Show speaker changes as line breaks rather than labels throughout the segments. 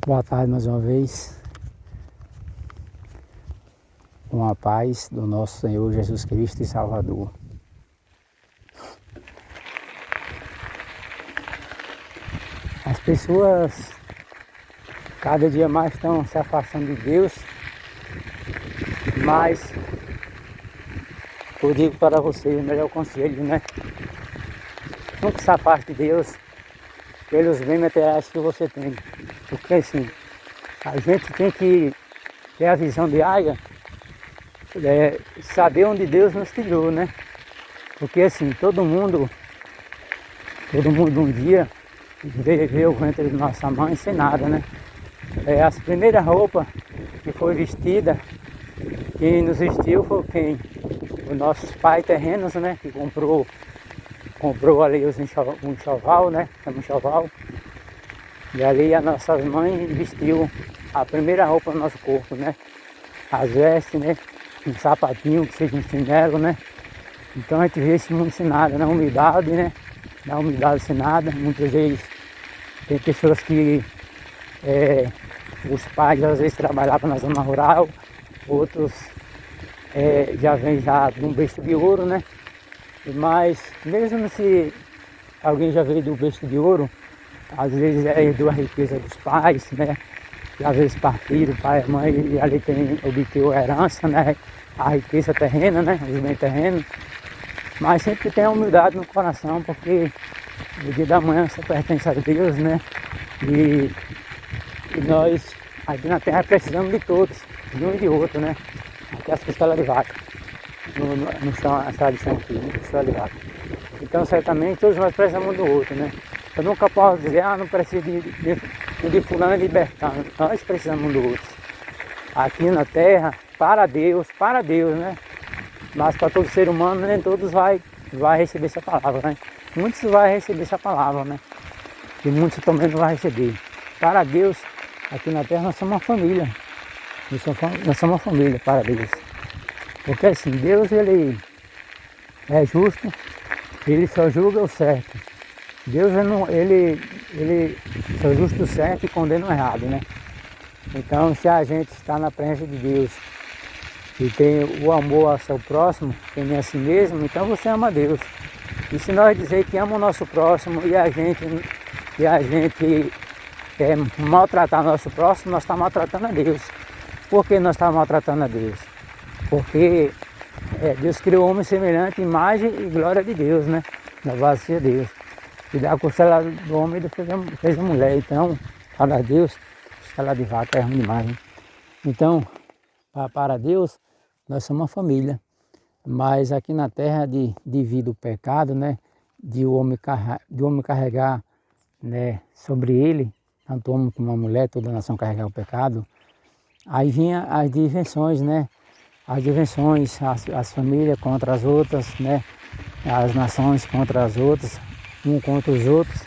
Boa tarde mais uma vez, com a paz do nosso Senhor Jesus Cristo e Salvador. As pessoas cada dia mais estão se afastando de Deus, mas eu digo para vocês o melhor conselho, né? Nunca se afaste de Deus pelos bens materiais que você tem, porque assim, a gente tem que ter a visão de águia, saber onde Deus nos tirou, né? Porque assim, todo mundo um dia veio o ventre de nossa mãe sem nada, né? As primeiras roupas que foi vestida, quem nos vestiu foi quem? Os nossos pais terrenos, né? Que comprou ali um enxoval, né? Um enxoval. E ali as nossas mães vestiu a primeira roupa do nosso corpo, né? As vestes, né? Um sapatinho, que seja um chinelo, né? Então a gente vê esse mundo sem nada, na humildade, né? Na humildade sem nada. Muitas vezes tem pessoas que os pais às vezes trabalhavam na zona rural, outros já vêm já de um berço de ouro, né? Mas mesmo se alguém já veio do berço de ouro, às vezes herdou a riqueza dos pais, né? E às vezes partiram, pai e mãe, e ali obteve a herança, né? A riqueza terrena, né? Os bens terrenos. Mas sempre tem a humildade no coração, porque o dia da manhã só pertence a Deus, né? E nós aqui na terra precisamos de todos, de um e de outro, né? Aqui as costelas de vaca, no chão, a tradição aqui, né? Costela de vaca. Então certamente todos nós precisamos do outro, né? Eu nunca posso dizer, não preciso de fulano e de Bertano. Nós precisamos do outro. Aqui na terra, para Deus, né? Mas para todo ser humano, nem todos vai receber essa palavra, né? Muitos vão receber essa palavra, né? E muitos também não vão receber. Para Deus, aqui na terra nós somos uma família. Nós somos uma família para Deus. Porque assim, Deus ele é justo, ele só julga o certo. Deus ele só justo o certo e condena o errado, né? Então se a gente está na presença de Deus e tem o amor ao seu próximo, que nem a si mesmo, então você ama Deus. E se nós dizer que ama o nosso próximo e a gente quer maltratar o nosso próximo, nós estamos maltratando a Deus. Por que nós estamos maltratando a Deus? Porque Deus criou o homem semelhante, imagem e glória de Deus, né? Louvado seja Deus. E da costela do homem ele fez a mulher. Então, para Deus, costela de vaca é ruim demais, né? Então, para Deus, nós somos uma família. Mas aqui na terra, devido ao pecado, né? De o homem carregar, né, sobre ele, tanto o homem como a mulher, toda a nação carregar o pecado. Aí vinha as divisões, né? As divisões, as famílias contra as outras, né? As nações contra as outras, um contra os outros.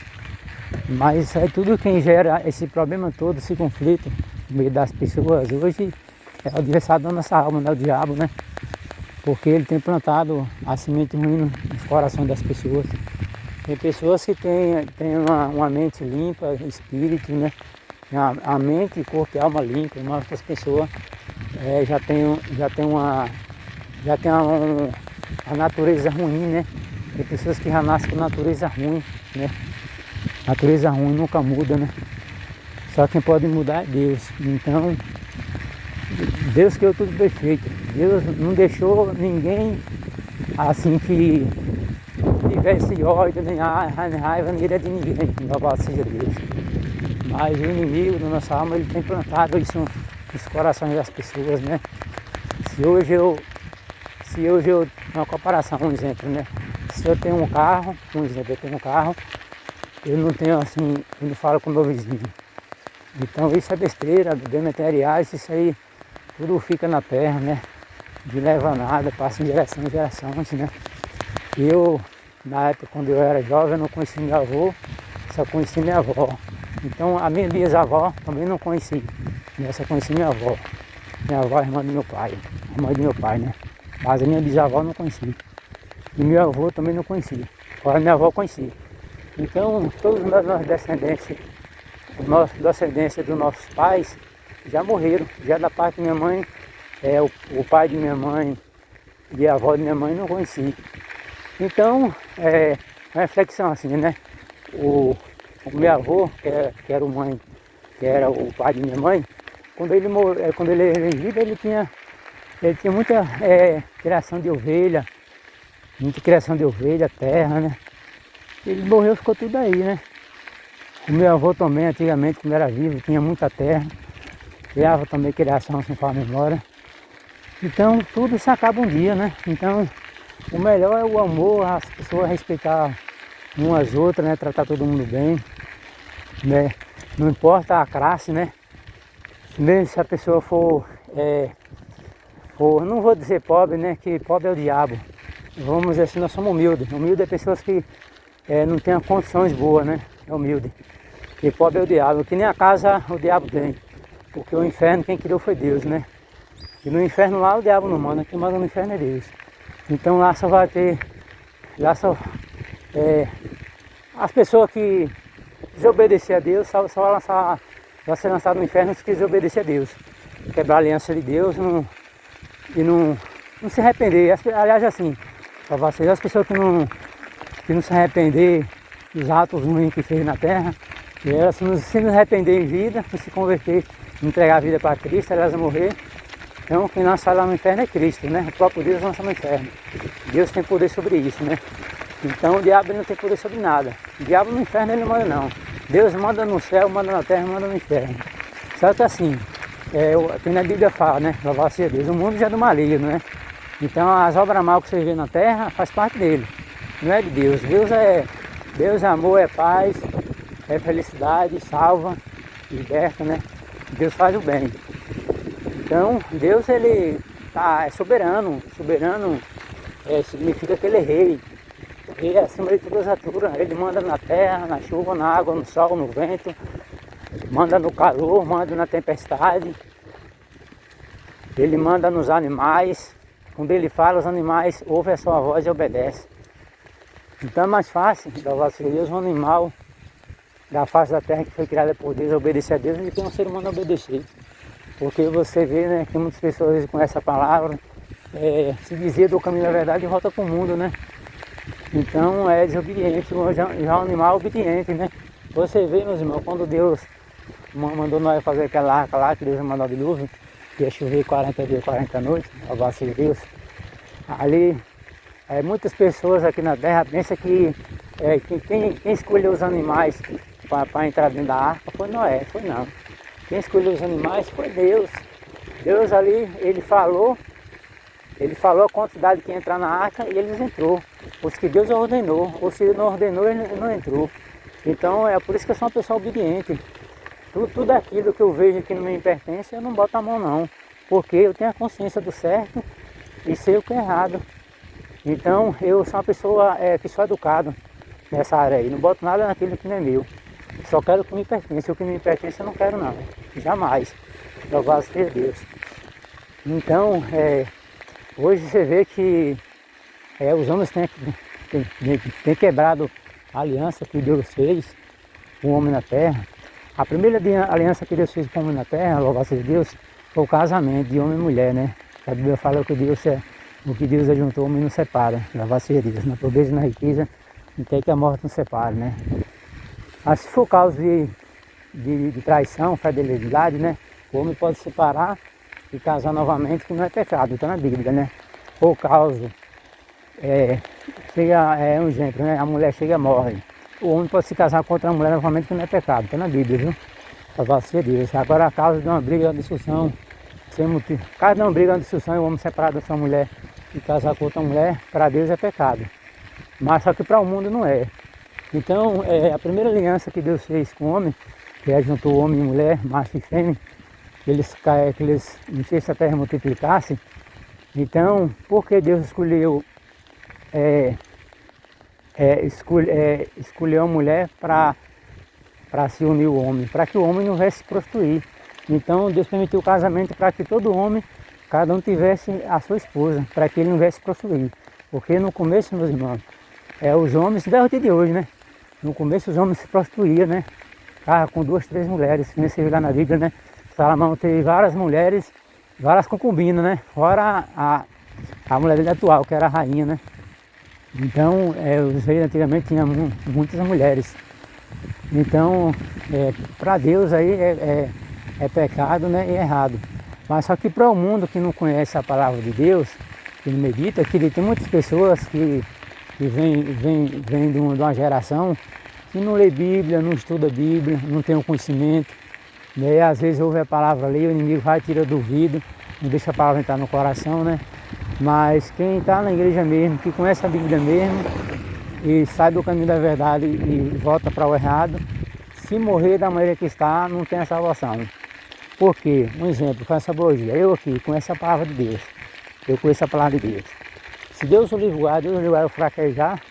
Mas é tudo quem gera esse problema todo, esse conflito no meio das pessoas hoje é o adversário da nossa alma, né? O diabo, né? Porque ele tem plantado a semente ruim nos corações das pessoas. Tem pessoas que têm uma mente limpa, espírito, né? A mente, corpo e alma limpa, mas outras pessoas já tem a natureza ruim, né? Tem pessoas que já nascem com natureza ruim, né? Natureza ruim nunca muda, né? Só quem pode mudar é Deus. Então, Deus criou tudo perfeito. Deus não deixou ninguém assim que tivesse ódio, nem raiva, nem ira de ninguém. Louvado seja Deus. Mas o inimigo da nossa alma, ele tem plantado isso nos corações das pessoas, né? Se hoje eu, uma comparação, um exemplo, né? Se eu tenho um carro, eu não tenho assim, eu não falo com o meu vizinho. Então isso é besteira, bem materiais, isso aí tudo fica na terra, né? De leva nada, passa em geração em geração, né? Eu, na época quando eu era jovem, eu não conhecia meu avô, só conheci minha avó. Então a minha bisavó também não conheci, eu só conheci minha avó. Minha avó é irmã do meu pai, a mãe do meu pai, né? Mas a minha bisavó eu não conheci. E meu avô também não conhecia. Agora minha avó conhecia. Então todos nós descendentes da ascendência dos nossos pais já morreram. Já da parte da minha mãe, o pai de minha mãe e a avó de minha mãe não conheci. Então, uma reflexão assim, né? O meu avô, que era o pai de minha mãe, quando ele era em vida, ele tinha muita criação de ovelha, terra, né? Ele morreu, ficou tudo aí, né? O meu avô também, antigamente, quando era vivo, tinha muita terra, criava também criação, sem falar memória. Então, tudo se acaba um dia, né? Então, o melhor é o amor, as pessoas respeitar umas às outras, né? Tratar todo mundo bem, né? Não importa a classe, né? Mesmo se a pessoa for, não vou dizer pobre, né? Que pobre é o diabo. Vamos dizer assim, nós somos humildes. Humilde é pessoas que não têm condições boas, né? É humilde. E pobre é o diabo. Que nem a casa o diabo tem. Porque o inferno quem criou foi Deus, né? E no inferno lá o diabo não manda, quem manda no inferno é Deus. Então lá só vai ter, as pessoas que desobedecer a Deus só vai ser lançado no inferno se desobedecer a Deus. Quebrar a aliança de Deus e não se arrepender. Aliás, assim, para vocês, as pessoas que não se arrepender dos atos ruins que fez na terra, e elas se não arrepender em vida, se converter, entregar a vida para Cristo, elas vão morrer. Então quem lança lá no inferno é Cristo, né? O próprio Deus lança no inferno. Deus tem poder sobre isso, né? Então o diabo não tem poder sobre nada. O diabo no inferno ele não manda não. Deus manda no céu, manda na terra, manda no inferno. Só que assim, tem na Bíblia fala, né? Louvado seja Deus, o mundo já é do maligno, né? Então as obras mal que você vê na terra faz parte dele. Não é de Deus. Deus é amor, é paz, é felicidade, salva, liberta, né? Deus faz o bem. Então, Deus ele é soberano. Soberano significa que ele é rei. Ele é acima de todas as alturas. Ele manda na terra, na chuva, na água, no sol, no vento. Manda no calor, manda na tempestade. Ele manda nos animais. Quando ele fala, os animais ouvem a sua voz e obedecem. Então é mais fácil, louvado seja Deus, um animal da face da terra que foi criada por Deus obedecer a Deus do que um ser humano obedecer. Porque você vê, né, que muitas pessoas com essa palavra se dizia do caminho da verdade e volta para o mundo, né? Então é desobediente, já é um animal obediente, né? Você vê, meus irmãos, quando Deus mandou nós fazer aquela arca lá, que Deus mandou o dilúvio, que ia chover 40 dias, 40 noites, louvado seja Deus. Ali, muitas pessoas aqui na terra pensam que quem escolheu os animais para entrar dentro da arca foi Noé, foi não. Quem escolheu os animais foi Deus. Deus ali, ele falou a quantidade que ia entrar na arca e eles entrou. Os que Deus ordenou, ou se não ordenou, ele não entrou. Então é por isso que eu sou uma pessoa obediente. Tudo aquilo que eu vejo que não me pertence, eu não boto a mão não. Porque eu tenho a consciência do certo e sei o que é errado. Então eu sou uma pessoa que sou educado nessa área aí. Não boto nada naquilo que não é meu. Só quero o que me pertence. O que me pertence eu não quero não. Jamais. Louvado seja Deus. Então, hoje você vê que os homens têm quebrado a aliança que Deus fez com o homem na terra. A primeira aliança que Deus fez com o homem na terra, louvado seja Deus, foi o casamento de homem e mulher, né? A Bíblia fala que o que Deus ajuntou, o homem não separa. Louvado seja Deus. Na pobreza e na riqueza, até que a morte não separa, né? Mas se for causa de traição, fidelidade, né? O homem pode separar e casar novamente, que não é pecado, está na Bíblia, né? Por causa, um exemplo, né? A mulher chega e morre. O homem pode se casar com outra mulher novamente, que não é pecado, está na Bíblia, viu? Louvado seja Deus. Agora a causa de uma briga, uma discussão, sem motivo. Caso de uma briga, uma discussão, e o homem separar da sua mulher e casar com outra mulher, para Deus é pecado. Mas só que para o mundo não é. Então, a primeira aliança que Deus fez com o homem, que juntou homem e mulher, macho e fêmea, que eles enchessem a terra e multiplicassem. Então, por que Deus escolheu a mulher para se unir ao homem? Para que o homem não viesse se prostituir. Então, Deus permitiu o casamento para que todo homem, cada um tivesse a sua esposa, para que ele não viesse se prostituir. Porque no começo, meus irmãos, os homens, desde o dia de hoje, né? No começo os homens se prostituíam, né? ficava com 2, 3 mulheres, que nem você viu lá na Bíblia, né? Salomão teve várias mulheres, várias concubinas, né? Fora a mulher dele atual, que era a rainha, né? Então, os reis antigamente tinham muitas mulheres. Então, para Deus aí é pecado, né? E errado. Mas só que para o mundo que não conhece a palavra de Deus, que não medita, que tem muitas pessoas que vem de uma geração que não lê Bíblia, não estuda Bíblia, não tem o conhecimento. Daí às vezes ouve a palavra ali, o inimigo vai tirar do ouvido, não deixa a palavra entrar no coração, né? Mas quem está na igreja mesmo, que conhece a Bíblia mesmo, e sai do caminho da verdade e volta para o errado, se morrer da maneira que está, não tem a salvação. Por quê? Um exemplo, faça apologia. Eu aqui conheço a palavra de Deus. Eu conheço a palavra de Deus. Se Deus o livrar, Deus o livrar eu fraquejar,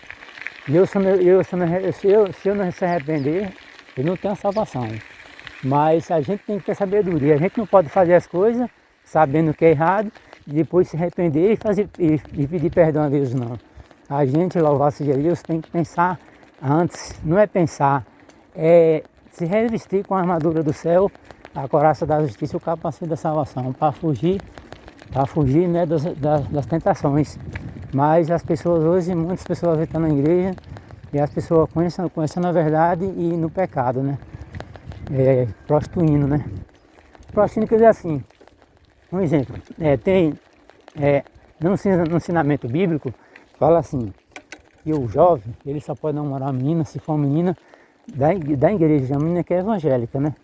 se eu não se arrepender, eu não tenho a salvação. Mas a gente tem que ter sabedoria. A gente não pode fazer as coisas sabendo que é errado, e depois se arrepender e pedir perdão a Deus, não. A gente, louvado seja Deus, tem que pensar antes. Não é pensar, é se revestir com a armadura do céu, a couraça da justiça e o capacete da salvação, para fugir, né, das tentações. Mas as pessoas hoje, muitas pessoas estão na igreja e as pessoas conhecendo a verdade e no pecado, né? Prostituindo, né? Prostituindo quer dizer assim, um exemplo, no ensinamento bíblico, fala assim, que o jovem, ele só pode namorar uma menina se for uma menina da igreja, uma menina que é evangélica, né?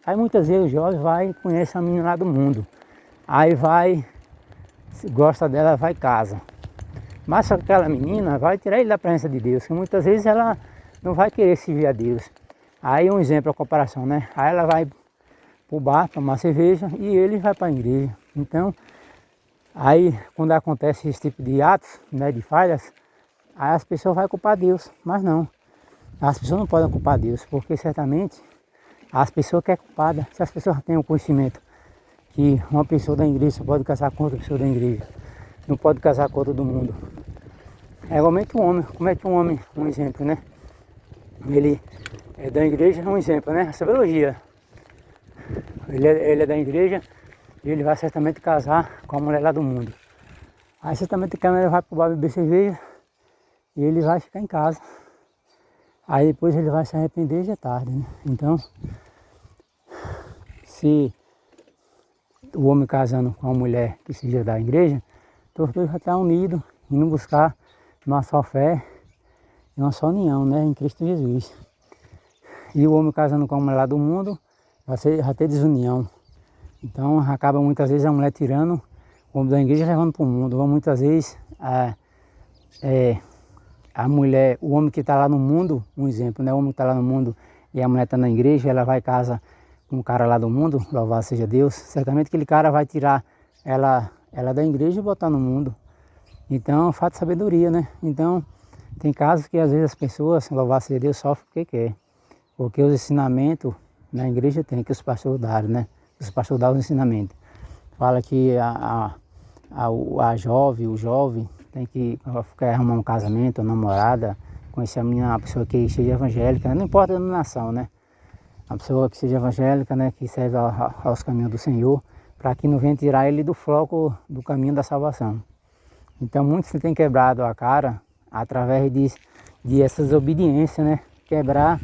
Aí muitas vezes o jovem vai e conhece a menina lá do mundo. Aí vai, se gosta dela, vai e casa. Mas só que aquela menina vai tirar ele da presença de Deus, que muitas vezes ela não vai querer servir a Deus. Aí um exemplo, a comparação, né? Aí ela vai pro bar tomar cerveja e ele vai para a igreja. Então, aí quando acontece esse tipo de atos, né, de falhas, aí as pessoas vão culpar Deus, mas não. As pessoas não podem culpar Deus, porque certamente as pessoas que é culpada, se as pessoas têm o conhecimento que uma pessoa da igreja só pode casar com outra pessoa da igreja, não pode casar com todo mundo. É igualmente um homem, como é que um homem, um exemplo, né? Ele é da igreja, um exemplo, né? Essa biologia. Ele é da igreja e ele vai certamente casar com a mulher lá do mundo. Aí certamente a mulher vai pro bar beber cerveja e ele vai ficar em casa. Aí depois ele vai se arrepender e já é tarde, né? Então, se o homem casando com uma mulher que seja da igreja, os dois já estão unidos, indo buscar uma só fé e uma só união, né, em Cristo Jesus. E o homem casando com a mulher lá do mundo, vai ter desunião. Então acaba muitas vezes a mulher tirando o homem da igreja e levando para o mundo. Ou muitas vezes a mulher, o homem que está lá no mundo, um exemplo, né, o homem que está lá no mundo e a mulher está na igreja, ela vai casa com o cara lá do mundo, louvado seja Deus, certamente aquele cara vai tirar ela da igreja e botar no mundo. Então, fato de sabedoria, né? Então, tem casos que às vezes as pessoas, louvado seja Deus, sofrem porque quer. Porque os ensinamentos na igreja tem que os pastores darem, né? Os pastores dão os ensinamentos. Fala que o jovem tem que arrumar um casamento, uma namorada, conhecer uma pessoa que seja evangélica, não importa a denominação, né? Uma pessoa que seja evangélica, né, que serve aos caminhos do Senhor, para que não venha tirar ele do foco do caminho da salvação. Então muitos têm quebrado a cara através de essas obediências, né? Quebrar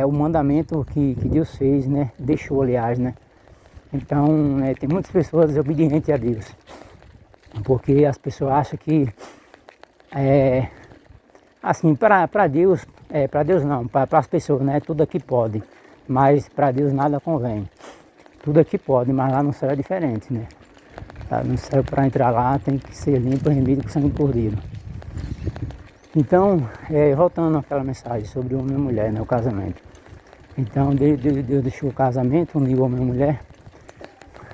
o mandamento que Deus fez, né? Deixou, aliás, né? Então tem muitas pessoas desobedientes a Deus, porque as pessoas acham que assim, para Deus, para Deus não, para as pessoas, né? Tudo aqui pode, mas para Deus nada convém. Tudo aqui pode, mas lá no céu é diferente, né? Lá no céu, para entrar lá, tem que ser limpo, remido com sangue cordeiro. Então, voltando àquela mensagem sobre homem e mulher, né? O casamento. Então, Deus deixou o casamento, uniu homem e mulher,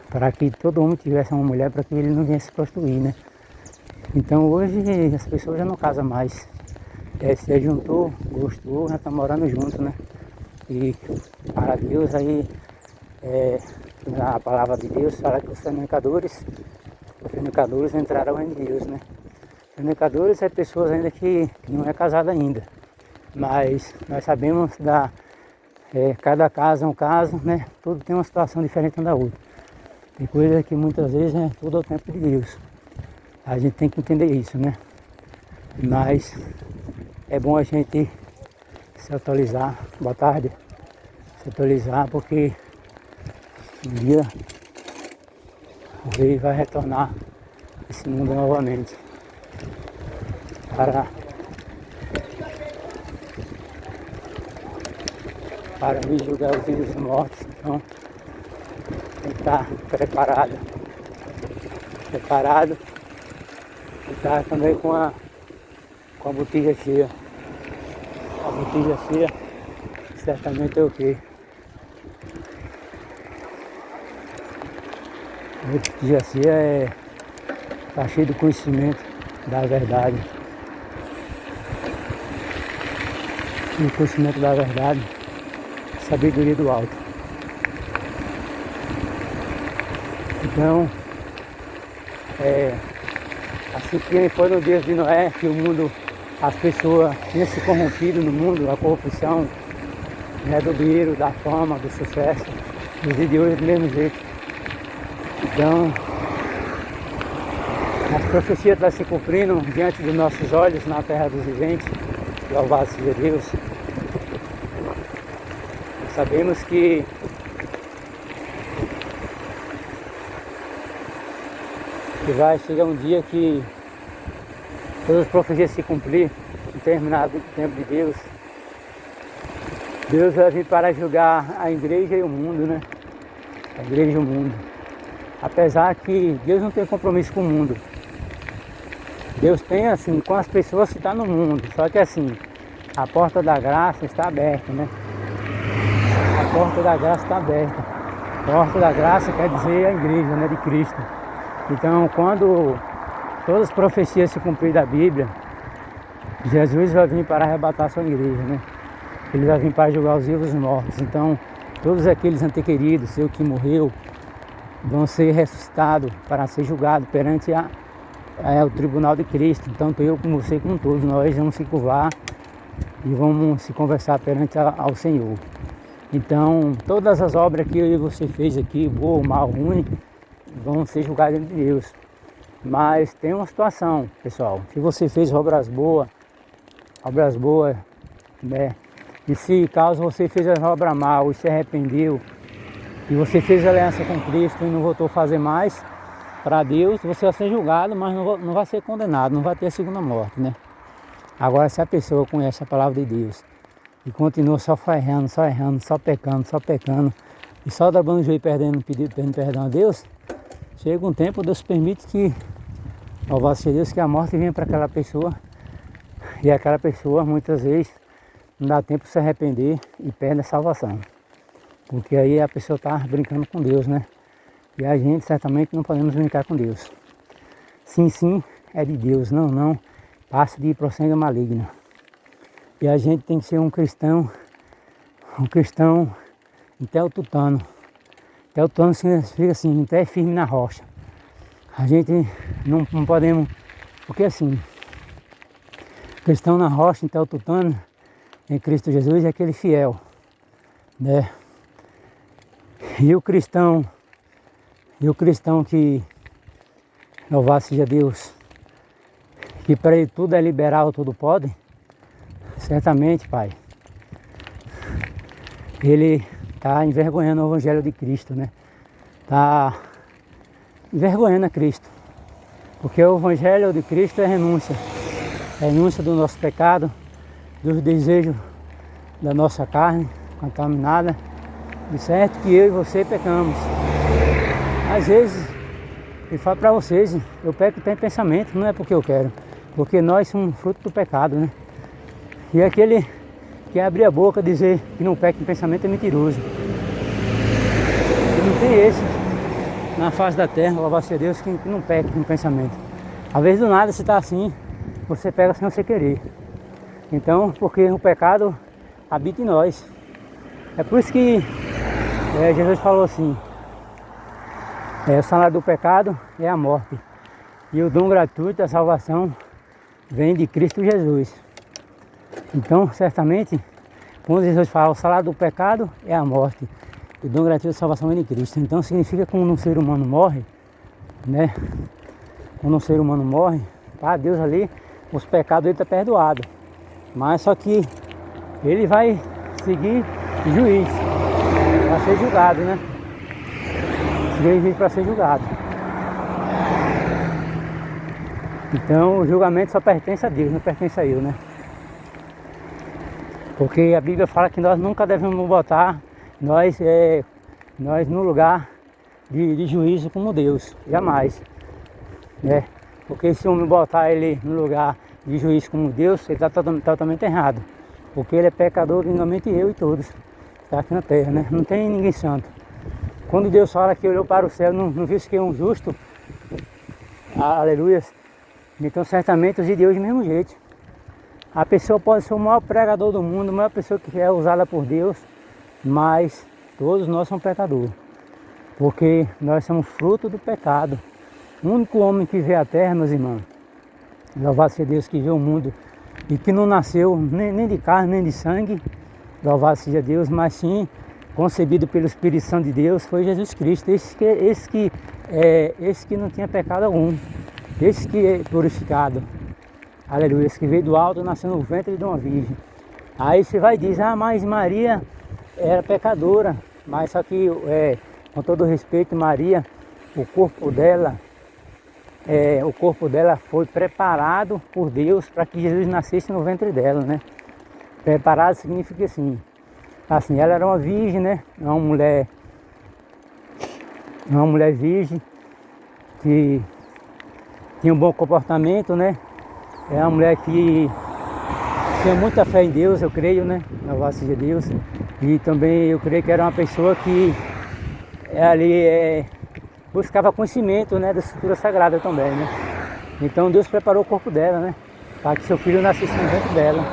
para que todo homem tivesse uma mulher, para que ele não viesse se prostituir, né? Então, hoje, as pessoas já não casam mais. Se juntou, gostou, já está morando junto, né? E para Deus aí, a palavra de Deus fala que os fornicadores entrarão no reino de Deus, né? Fornicadores é pessoas ainda que não é casada ainda, mas nós sabemos Cada caso é um caso, né? Tudo tem uma situação diferente uma da outra. Tem coisa que muitas vezes é tudo ao tempo de Deus. A gente tem que entender isso, né? Mas é bom a gente se atualizar. Boa tarde. Se atualizar porque um dia o rei vai retornar esse mundo novamente para me julgar os vivos e mortos. Então tem que estar preparado e estar também com a botija cheia. A botija cheia certamente é o quê? A botija cheia está cheia de conhecimento da verdade. E o conhecimento da verdade, sabedoria do alto. Então, assim que foi no dia de Noé, que o mundo, as pessoas tinham se corrompido no mundo, a corrupção, né, do dinheiro, da fama, do sucesso, nos dias de hoje do mesmo jeito. Então, as profecias estão se cumprindo diante dos nossos olhos na terra dos viventes. Louvado seja Deus. Sabemos que vai chegar um dia que todas as profecias se cumprir, em determinado tempo de Deus. Deus vai vir para julgar a igreja e o mundo, né? A igreja e o mundo. Apesar que Deus não tem compromisso com o mundo. Deus tem assim com as pessoas que estão no mundo. Só que assim, a porta da graça está aberta, né? A porta da graça está aberta. A porta da graça quer dizer a igreja, né, de Cristo. Então, quando todas as profecias se cumprirem da Bíblia, Jesus vai vir para arrebatar a sua igreja, né? Ele vai vir para julgar os vivos e os mortos. Então, todos aqueles antequeridos, seu que morreu, vão ser ressuscitados para ser julgados perante o tribunal de Cristo. Tanto eu como você, como todos, nós vamos se curvar e vamos se conversar perante ao Senhor. Então, todas as obras que eu e você fez aqui, boa, mal, ruim, vão ser julgadas de Deus. Mas tem uma situação, pessoal. Se você fez obras boas, né? E se caso você fez as obras mal e se arrependeu, e você fez aliança com Cristo e não voltou a fazer mais, para Deus você vai ser julgado, mas não vai ser condenado, não vai ter a segunda morte, né? Agora, se a pessoa conhece a palavra de Deus e continua só errando, só pecando, e só dobrando o joelho pedindo perdão a Deus, chega um tempo, Deus permite que, louvado seja Deus, que a morte venha para aquela pessoa, e aquela pessoa muitas vezes não dá tempo de se arrepender e perde a salvação. Porque aí a pessoa está brincando com Deus, né? E a gente certamente não podemos brincar com Deus. Sim, sim, é de Deus. Não, não, passe de prosseguir maligna. E a gente tem que ser um cristão teotutano. Teotutano significa assim, até firme na rocha. A gente não podemos, porque assim, cristão na rocha, teotutano, em Cristo Jesus é aquele fiel, né? E o cristão que, louvado seja Deus, que para ele tudo é liberal, tudo pode, certamente, Pai, ele está envergonhando o Evangelho de Cristo, né? Está envergonhando a Cristo, porque o Evangelho de Cristo é renúncia do nosso pecado, dos desejos da nossa carne contaminada. De certo que eu e você pecamos. Às vezes, eu falo para vocês, eu peco em pensamento, não é porque eu quero, porque nós somos fruto do pecado, né? E aquele que abrir a boca e dizer que não peca em pensamento é mentiroso. E não tem esse na face da terra, louvado seja Deus, que não peca em pensamento. Às vezes do nada você está assim, você pega sem você querer. Então, porque o pecado habita em nós. É por isso que Jesus falou assim, o salário do pecado é a morte. E o dom gratuito da salvação vem de Cristo Jesus. Então, certamente, Quando Jesus fala, o salário do pecado é a morte, e o dom gratuito da salvação é em Cristo. Então significa que quando um ser humano morre, né? Quando um ser humano morre, para Deus ali, os pecados dele estão perdoados. Mas só que ele vai seguir juiz, para ser julgado, né? Seguir juiz para ser julgado. Então o julgamento só pertence a Deus, não pertence a eu, né? Porque a Bíblia fala que nós nunca devemos botar nós no lugar de juízo como Deus, jamais, né? Porque se o homem botar ele no lugar de juiz como Deus, ele está totalmente errado. Porque ele é pecador, igualmente eu e todos que estão aqui na terra, né? Não tem ninguém santo. Quando Deus fala que olhou para o céu, não viu que é um justo, aleluia, então certamente os de Deus do mesmo jeito. A pessoa pode ser o maior pregador do mundo, a maior pessoa que é usada por Deus, mas todos nós somos pecadores. Porque nós somos fruto do pecado. O único homem que vê a terra, meus irmãos, louvado seja Deus que vê o mundo e que não nasceu nem de carne, nem de sangue, louvado seja Deus, mas sim concebido pelo Espírito Santo de Deus, foi Jesus Cristo, esse que não tinha pecado algum, esse que é purificado, aleluia, esse que veio do alto, nasceu no ventre de uma virgem. Aí você vai dizer, mas Maria era pecadora, mas só que, com todo respeito, Maria, o corpo dela foi preparado por Deus para que Jesus nascesse no ventre dela, né? Preparado significa assim, ela era uma virgem, né? Uma mulher virgem que tinha um bom comportamento, né? É uma mulher que tinha muita fé em Deus, eu creio, né? Louvado seja Deus. E também eu creio que era uma pessoa que ali buscava conhecimento, né, da escritura sagrada também, né? Então Deus preparou o corpo dela, né? Para que seu filho nascesse no ventre dela.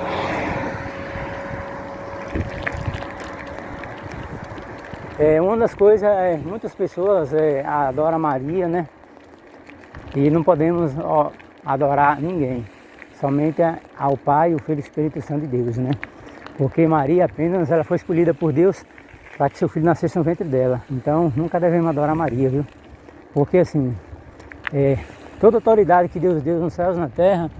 Uma das coisas, muitas pessoas adoram Maria, né? E não podemos adorar ninguém, somente ao Pai, o Filho e o Espírito Santo de Deus, né? Porque Maria apenas ela foi escolhida por Deus para que seu filho nascesse no ventre dela. Então nunca devemos adorar Maria, viu? Porque assim, toda autoridade que Deus deu nos céus e na terra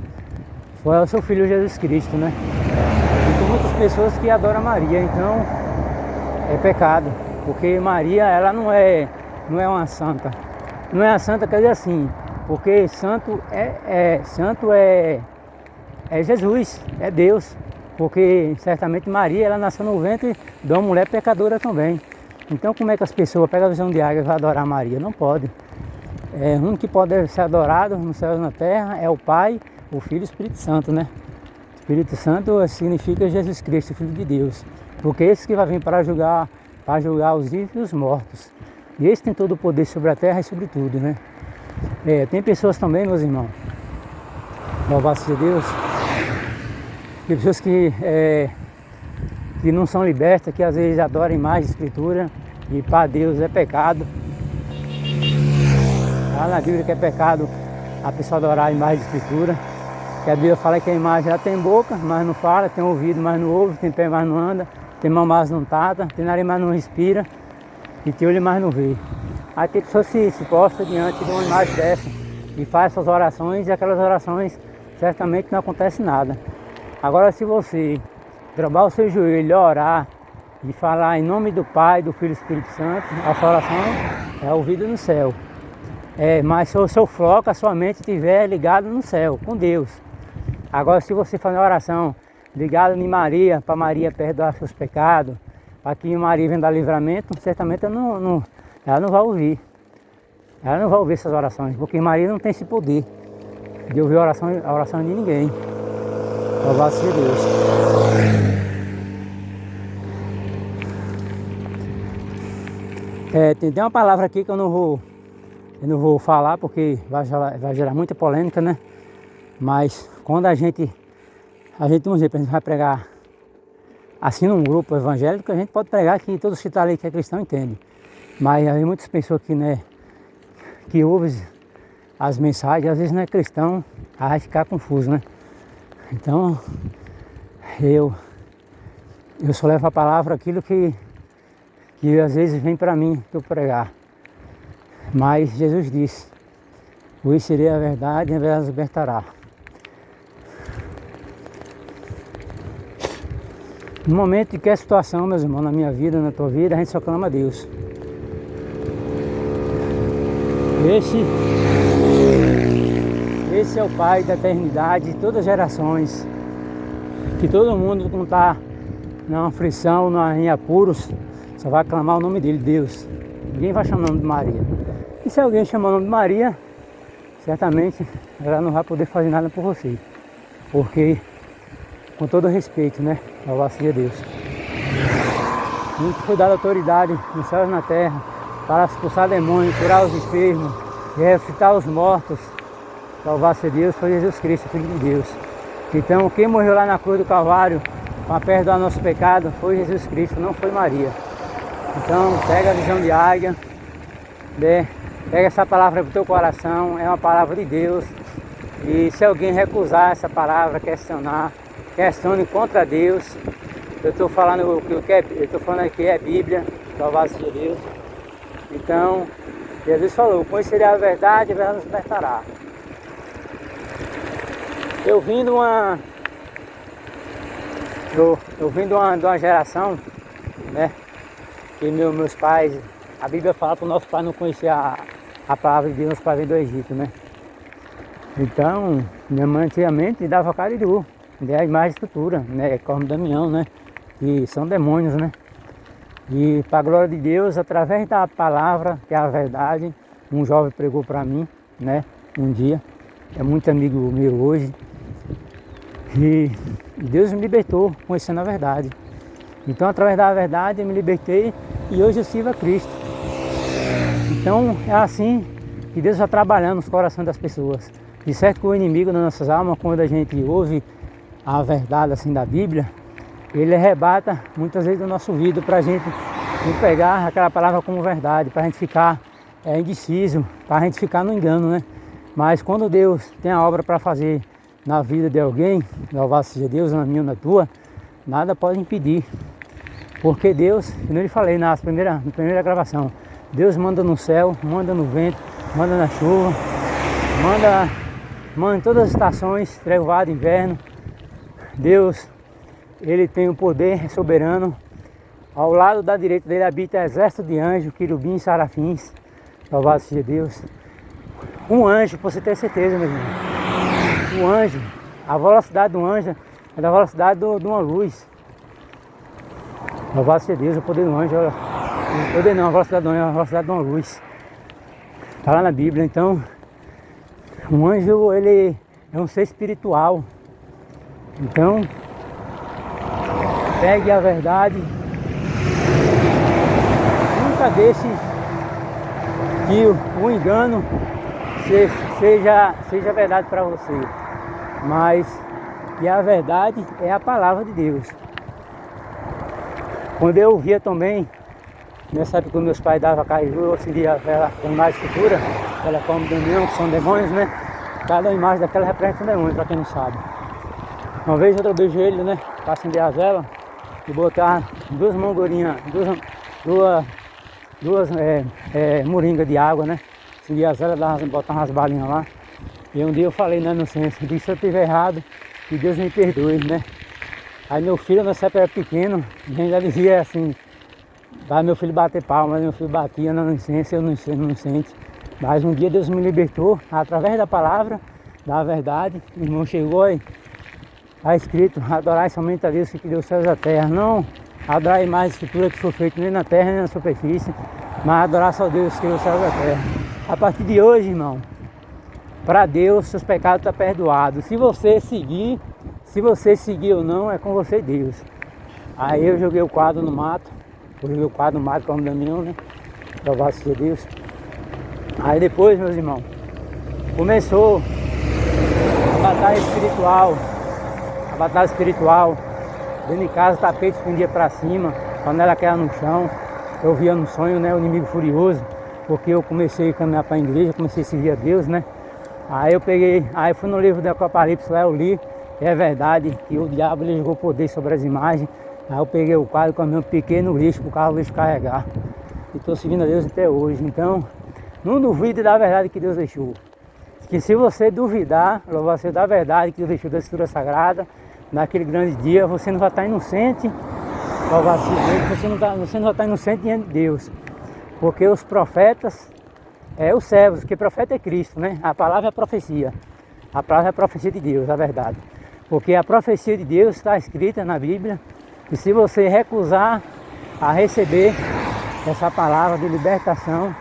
foi ao seu Filho Jesus Cristo, né? E tem muitas pessoas que adoram Maria, então é pecado. Porque Maria, ela não é uma santa. Não é uma santa, quer dizer assim, porque santo é Jesus, é Deus. Porque certamente Maria, ela nasceu no ventre de uma mulher pecadora também. Então como é que as pessoas pegam a visão de águia e vão adorar Maria? Não pode. O único que pode ser adorado no céu e na terra é o Pai, o Filho e o Espírito Santo, né? Espírito Santo significa Jesus Cristo, Filho de Deus. Porque esse que vai vir para julgar os vivos e os mortos. E esse tem todo o poder sobre a terra e sobre tudo, né? Tem pessoas também, meus irmãos, louvado seja Deus, tem pessoas que não são libertas, que às vezes adoram imagens de escritura e para Deus é pecado. Lá na Bíblia que é pecado a pessoa adorar a imagem de escritura, que a Bíblia fala que a imagem ela tem boca, mas não fala, tem ouvido, mas não ouve, tem pé, mas não anda, tem mão, mas não trata, tem nariz, mas não respira, e tem olho, mas não vê. Aí tem pessoa se posta diante de uma imagem dessa e faz essas orações, e aquelas orações certamente não acontece nada. Agora se você dobrar o seu joelho, orar e falar em nome do Pai, do Filho e do Espírito Santo, a sua oração é ouvida no céu. Mas se o seu foco, a sua mente estiver ligado no céu, com Deus. Agora se você fazer uma oração ligada em Maria, para Maria perdoar seus pecados, para que Maria venha dar livramento, certamente ela não vai ouvir. Ela não vai ouvir essas orações, porque Maria não tem esse poder de ouvir a oração de ninguém. Louvado seja Deus. Tem uma palavra aqui que eu não vou falar porque vai gerar muita polêmica, né? Mas quando a gente vamos dizer, a gente vai pregar assim num grupo evangélico, a gente pode pregar que todos que estão ali que é cristão entendem. Mas aí muitas pessoas que ouvem as mensagens, às vezes não é cristão, aí vai ficar confuso, né? Então eu Eu só levo a palavra aquilo que às vezes vem para mim para eu pregar. Mas Jesus disse, conhecerei a verdade e a verdade os libertará. No momento de qualquer situação, meus irmãos, na minha vida, na tua vida, a gente só clama a Deus. Esse é o Pai da eternidade de todas as gerações. Que todo mundo, quando está na aflição, em apuros, só vai clamar o nome dele, Deus. Ninguém vai chamar o nome de Maria. E se alguém chamar o nome de Maria, certamente ela não vai poder fazer nada por você. Porque, com todo respeito, né? Louvado seja Deus. Muito foi dada autoridade nos céus e na terra para expulsar demônios, curar os enfermos, ressuscitar os mortos. Louvado seja Deus, foi Jesus Cristo, Filho de Deus. Então, quem morreu lá na cruz do Calvário para perdoar nosso pecado foi Jesus Cristo, não foi Maria. Então, pega a visão de águia, né? Pega essa palavra para o teu coração, é uma palavra de Deus. E se alguém recusar essa palavra, questionar, questione contra Deus. Eu estou falando aqui é Bíblia, louvado seja Deus. Então, Jesus falou, conhecerei a verdade e a verdade nos libertará. Eu vim de uma geração, né, que meus pais, a Bíblia fala para o nosso pai não conhecer a palavra de Deus para vir do Egito, né. Então, minha mãe antigamente dava cariru, a imagem de escultura, né, como Damião, né, que são demônios, né. E para a glória de Deus, através da palavra, que é a verdade, um jovem pregou para mim, né, um dia, é muito amigo meu hoje, e Deus me libertou conhecendo a verdade. Então, através da verdade, eu me libertei e hoje eu sirvo a Cristo. Então, é assim que Deus está trabalhando nos corações das pessoas. De certo que o inimigo das nossas almas, quando a gente ouve a verdade assim da Bíblia, ele arrebata muitas vezes do nosso ouvido para a gente não pegar aquela palavra como verdade, para a gente ficar indeciso, para a gente ficar no engano, né? Mas quando Deus tem a obra para fazer na vida de alguém, louvado seja Deus, na minha ou na tua, nada pode impedir. Porque Deus, como eu lhe falei na primeira gravação, Deus manda no céu, manda no vento, manda na chuva, manda em todas as estações, trevoada, inverno. Deus, Ele tem o poder soberano. Ao lado da direita dele habita exército de anjos, querubins, serafins. Louvado seja Deus. Um anjo, para você ter certeza, meu irmão. O anjo, a velocidade do anjo é da velocidade de uma luz. Louvado seja Deus, o poder do anjo, o poder não, a velocidade do anjo é a velocidade de uma luz. Está lá na Bíblia. Então, um anjo, ele é um ser espiritual. Então, pegue a verdade. Nunca deixe que o engano seja verdade para você. Mas que a verdade é a palavra de Deus. Quando eu via também, nessa época quando meus pais davam caju, eu auxilia ela com imagem de escultura, ela como Damião, que são demônios, né? Cada imagem daquela representa um demônio, para quem não sabe. Uma vez eu dobrei o joelho, né? Para acender a vela e botar duas mangorinhas, duas moringas de água, né? Acendi as velas, botar umas balinhas lá. E um dia eu falei na inocência, disse se eu estiver errado, que Deus me perdoe, né? Aí meu filho, nessa época era pequeno, a gente já dizia assim, vai meu filho bater palma, meu filho batia na inocência, eu não inocente. Mas um dia Deus me libertou, através da palavra, da verdade. O irmão chegou e está escrito, adorai somente a Deus que deu os céus e a terra. Não adorai mais a escritura que foi feita nem na terra nem na superfície, mas adorar só Deus que deu os céus e a terra. A partir de hoje, irmão, para Deus, seus pecados estão perdoados. Se você seguir ou não, é com você e Deus. Aí eu joguei o quadro no mato, como Damião, né? Louvado seja Deus. Aí depois, meus irmãos, começou a batalha espiritual. Dentro de casa, o tapete pendia para cima, panela caiu no chão. Eu via no sonho, né, o inimigo furioso, porque eu comecei a caminhar para a igreja, comecei a servir a Deus, né? Aí eu fui no livro do Apocalipse lá, eu li, é verdade que o diabo ele jogou poder sobre as imagens, Aí eu peguei o carro e o caminhão, piquei no lixo para o carro lixo carregar. E estou seguindo a Deus até hoje. Então, não duvide da verdade que Deus deixou. Que se você duvidar, louvado seja da verdade que Deus deixou da Escritura Sagrada, naquele grande dia, você não vai estar inocente, louvado seja Deus, você não vai estar inocente diante de Deus. Porque os profetas, os servos, que profeta é Cristo, né? A palavra é a profecia. A palavra é a profecia de Deus, a verdade. Porque a profecia de Deus está escrita na Bíblia. E se você recusar a receber essa palavra de libertação,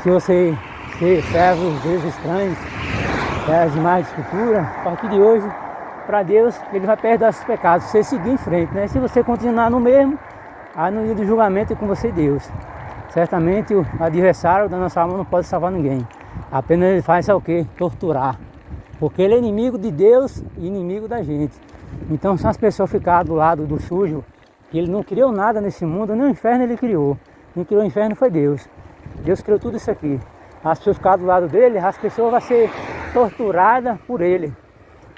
se você ser servo dos deuses estranhos, das imagens de escultura, a partir de hoje, para Deus, Ele vai perdoar esses pecados. Você seguir em frente, né? Se você continuar no mesmo, aí no dia do julgamento é com você Deus. Certamente o adversário da nossa alma não pode salvar ninguém. Apenas ele faz o quê? Torturar. Porque ele é inimigo de Deus e inimigo da gente. Então, se as pessoas ficarem do lado do sujo, que ele não criou nada nesse mundo, nem o inferno ele criou. Quem criou o inferno foi Deus. Deus criou tudo isso aqui. As pessoas ficarem do lado dele, as pessoas vão ser torturadas por ele.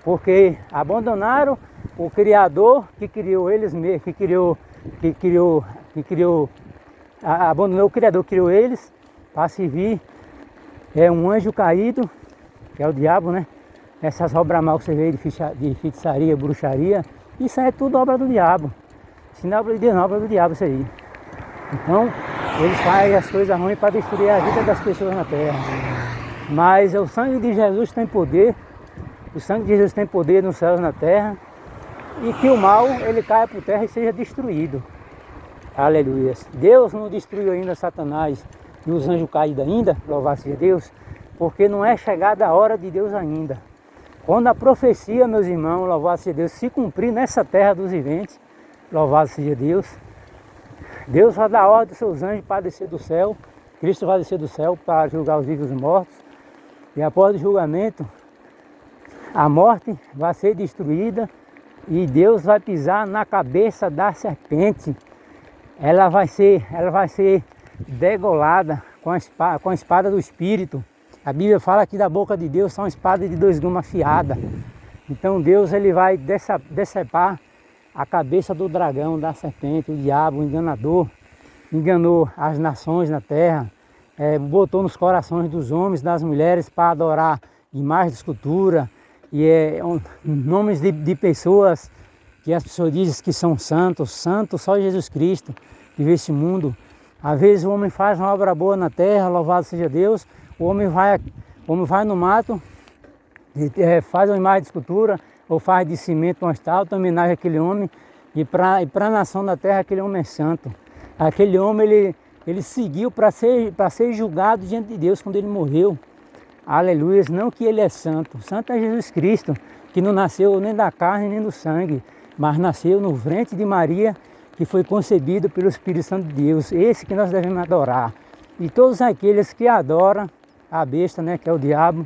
Porque abandonaram o Criador que criou eles mesmos, abandonou o Criador que criou eles para servir um anjo caído, que é o diabo, né? Essas obras mal que você vê de feitiçaria, bruxaria, isso é tudo obra do diabo. Se não é obra de Deus, não é obra do diabo isso aí. Então, eles fazem as coisas ruins para destruir a vida das pessoas na terra. Mas o sangue de Jesus tem poder, o sangue de Jesus tem poder nos céus e na terra, e que o mal, ele caia por terra e seja destruído. Aleluia. Deus não destruiu ainda Satanás e os anjos caídos ainda, louvado seja Deus, porque não é chegada a hora de Deus ainda. Quando a profecia, meus irmãos, louvado seja Deus, se cumprir nessa terra dos viventes, louvado seja Deus, Deus vai dar ordem aos seus anjos para descer do céu, Cristo vai descer do céu para julgar os vivos e os mortos, e após o julgamento, a morte vai ser destruída e Deus vai pisar na cabeça da serpente. Ela vai ser degolada com a espada do Espírito. A Bíblia fala que da boca de Deus são espadas de 2 gumes afiadas. Então Deus ele vai decepar a cabeça do dragão, da serpente, o diabo, o enganador. Enganou as nações na terra, botou nos corações dos homens, das mulheres para adorar imagens de escultura, e nomes de pessoas que as pessoas dizem que são santos só Jesus Cristo que vê esse mundo. Às vezes o homem faz uma obra boa na terra, louvado seja Deus, o homem vai no mato, faz uma imagem de escultura, ou faz de cimento uma estátua, homenagem àquele homem, e para a nação da terra aquele homem é santo. Aquele homem ele seguiu para ser julgado diante de Deus quando ele morreu. Aleluia, não que ele é santo. Santo é Jesus Cristo, que não nasceu nem da carne nem do sangue, mas nasceu no ventre de Maria, que foi concebido pelo Espírito Santo de Deus. Esse que nós devemos adorar. E todos aqueles que adoram a besta, né, que é o diabo,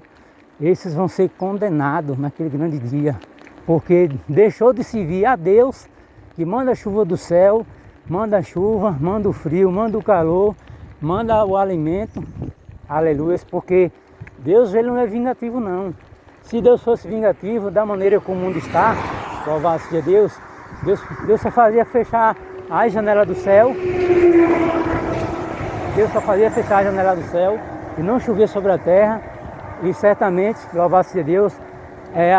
esses vão ser condenados naquele grande dia. Porque deixou de servir a Deus, que manda a chuva do céu, manda a chuva, manda o frio, manda o calor, manda o alimento. Aleluia, porque Deus ele não é vingativo não. Se Deus fosse vingativo da maneira como o mundo está, louvado seja Deus, Deus só fazia fechar a janela do céu. Deus só fazia fechar a janela do céu e não chover sobre a terra. E certamente, louvado seja Deus,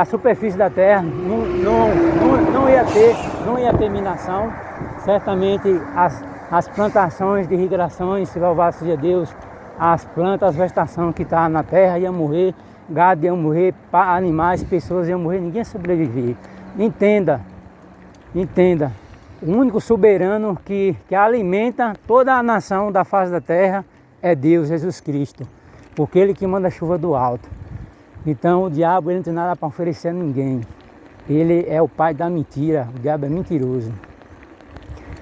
a superfície da terra não ia ter minação. Certamente as plantações de irrigações, louvado seja Deus, as plantas, as vegetação que está na terra ia morrer, gado ia morrer, animais, pessoas iam morrer, ninguém ia sobreviver. Entenda, o único soberano que alimenta toda a nação da face da terra é Deus, Jesus Cristo, porque Ele que manda a chuva do alto. Então o diabo ele não tem nada para oferecer a ninguém. Ele é o pai da mentira, o diabo é mentiroso.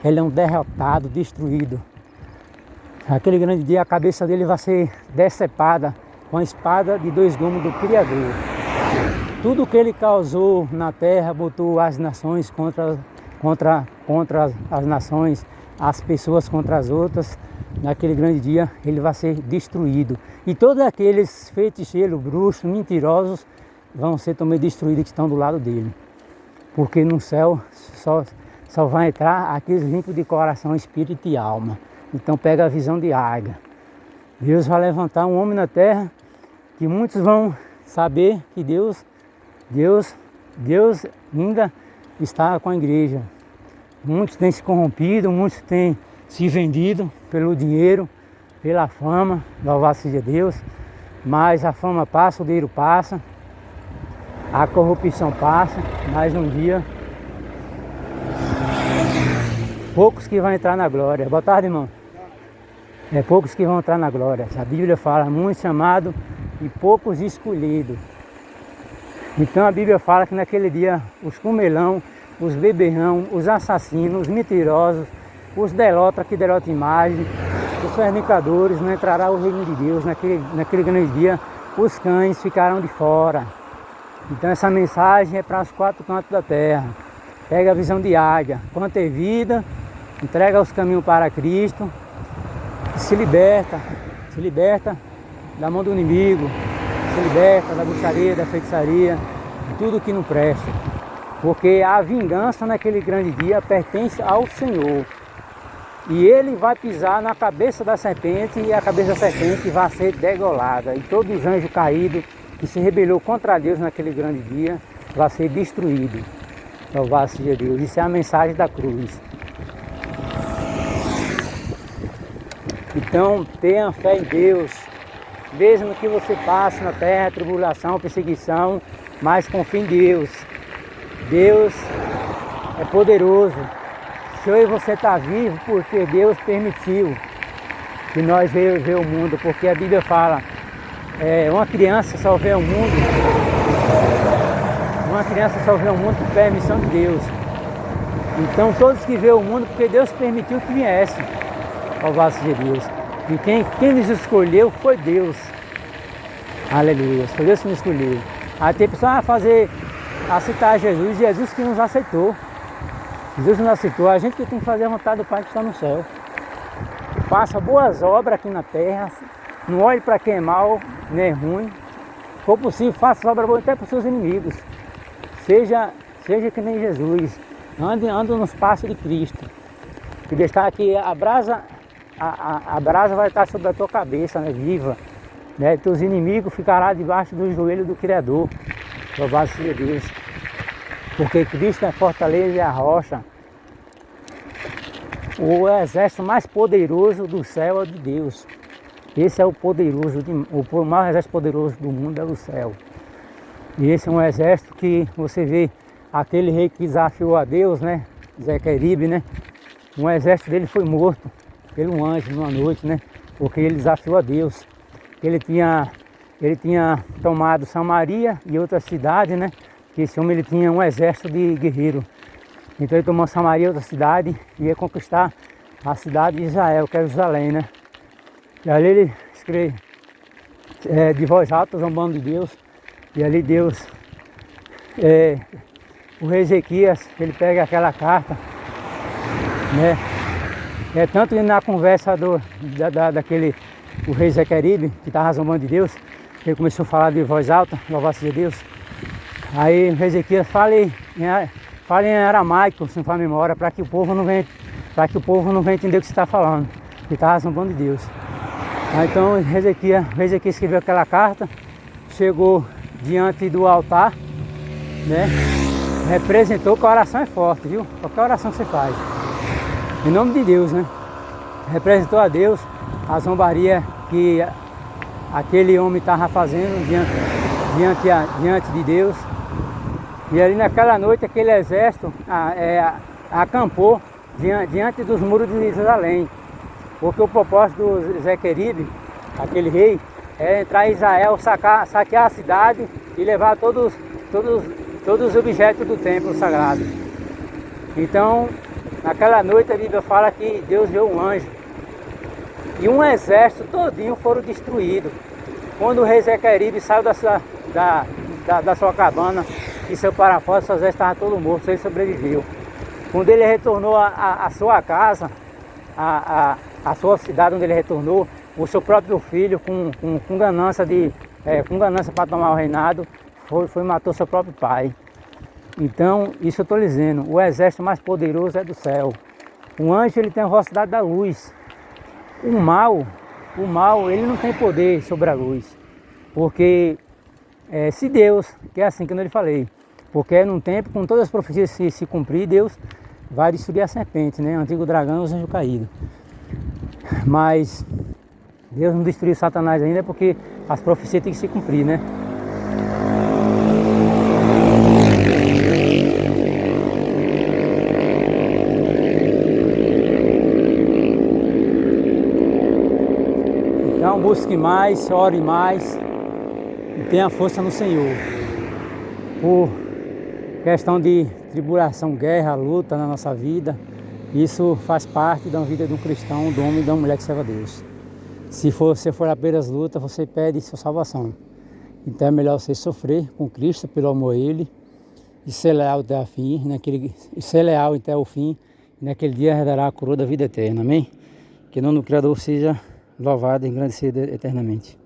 Ele é um derrotado, destruído. Aquele grande dia a cabeça dele vai ser decepada com a espada de 2 gumes do Criador. Tudo que ele causou na terra, botou as nações contra as nações, as pessoas contra as outras. Naquele grande dia ele vai ser destruído. E todos aqueles feiticeiros, bruxos, mentirosos vão ser também destruídos que estão do lado dele. Porque no céu só vai entrar aqueles limpos de coração, espírito e alma. Então pega a visão de águia. Deus vai levantar um homem na terra que muitos vão saber que Deus ainda está com a igreja. Muitos têm se corrompido, muitos têm se vendido pelo dinheiro, pela fama, louvado seja Deus. Mas a fama passa, o dinheiro passa, a corrupção passa, mas um dia poucos que vão entrar na glória. Boa tarde, irmão. É poucos que vão entrar na glória. A Bíblia fala, muitos chamados e poucos escolhidos. Então a Bíblia fala que naquele dia os comelão, os beberrão, os assassinos, os mentirosos, os delotras que delotam imagem, os fornicadores não entrarão no reino de Deus. Naquele grande dia os cães ficarão de fora. Então essa mensagem é para os quatro cantos da terra. Pega a visão de águia, quanto é vida, entrega os caminhos para Cristo, se liberta da mão do inimigo, se liberta da bruxaria, da feitiçaria, de tudo que não presta. Porque a vingança naquele grande dia pertence ao Senhor. E ele vai pisar na cabeça da serpente e a cabeça da serpente vai ser degolada. E todos os anjos caídos que se rebelou contra Deus naquele grande dia vai ser destruído. Louvado seja Deus. Isso é a mensagem da cruz. Então tenha fé em Deus. Mesmo que você passe na terra tribulação, perseguição, mas confie em Deus. Deus é poderoso. Se eu e você está vivo, porque Deus permitiu que nós veio ver o mundo. Porque a Bíblia fala, uma criança só vê o mundo. Uma criança só vê o mundo por permissão de Deus. Então todos que vê o mundo, porque Deus permitiu que viesse. Louvado seja Deus. E quem nos escolheu foi Deus. Aleluia. Foi Deus que nos escolheu. Aí tem pessoas a citar Jesus, Jesus que nos aceitou. Jesus nos aceitou. A gente que tem que fazer a vontade do Pai que está no céu. Faça boas obras aqui na terra. Não olhe para quem é mal, nem ruim. Se for possível, faça obras boas até para os seus inimigos. Seja que nem Jesus. Ande nos passos de Cristo. Porque está aqui a brasa vai estar sobre a tua cabeça, né, viva. Né? Teus inimigos ficarão debaixo do joelho do Criador. Louvado seja Deus. Porque Cristo é a fortaleza e a rocha. O exército mais poderoso do céu é de Deus. Esse é o maior exército poderoso do mundo é o céu. E esse é um exército que você vê aquele rei que desafiou a Deus, né? Senaqueribe, né? Um exército dele foi morto pelo anjo numa noite, né? Porque ele desafiou a Deus. Ele tinha tomado Samaria e outras cidades, né? Que esse homem ele tinha um exército de guerreiros. Então ele tomou Samaria, outra cidade, e ia conquistar a cidade de Israel, que é Jerusalém, né? E ali ele escreve de voz alta, zombando de Deus. E ali Deus, o rei Ezequias, ele pega aquela carta, né? Tanto que na conversa daquele, o rei Senaqueribe, que estava zombando de Deus, ele começou a falar de voz alta, louvado seja Deus. Aí o rei Ezequias fala em aramaico, se não for a memória, para que o povo não venha entender o que você está falando, que estava zombando de Deus. Aí, então o rei Ezequias escreveu aquela carta, chegou diante do altar, né? Representou que a oração é forte, viu? Qualquer oração que você faz, em nome de Deus, né? Representou a Deus a zombaria que aquele homem estava fazendo diante de Deus. E ali naquela noite aquele exército acampou diante dos muros de Jerusalém. Porque o propósito do Senaqueribe, aquele rei, é entrar em Israel, saquear a cidade e levar todos os objetos do templo sagrado. Então, naquela noite a Bíblia fala que Deus deu um anjo. E um exército todinho foram destruídos. Quando o rei Senaqueribe saiu da sua cabana e seu parafuso, seu exército estava todo morto, ele sobreviveu. Quando ele retornou à sua casa, a sua cidade onde ele retornou, o seu próprio filho, com ganância para tomar o reinado, foi e matou seu próprio pai. Então, isso eu estou dizendo, o exército mais poderoso é do céu. O anjo, ele tem a velocidade da luz. O mal, ele não tem poder sobre a luz. Porque se Deus, que é assim que eu lhe falei, porque é num tempo, com todas as profecias se cumprir, Deus vai destruir a serpente, né? O antigo dragão e os anjos caídos. Mas Deus não destruiu Satanás ainda porque as profecias têm que se cumprir, né? Então busque mais, ore mais e tenha força no Senhor. Por questão de tribulação, guerra, luta na nossa vida, isso faz parte da vida de um cristão, do homem e da mulher que serve a Deus. Se você for apenas luta, você perde sua salvação. Então é melhor você sofrer com Cristo pelo amor a Ele e ser leal até o fim, e naquele dia herdará a coroa da vida eterna. Amém? Que o nome do Criador seja louvado e engrandecido eternamente.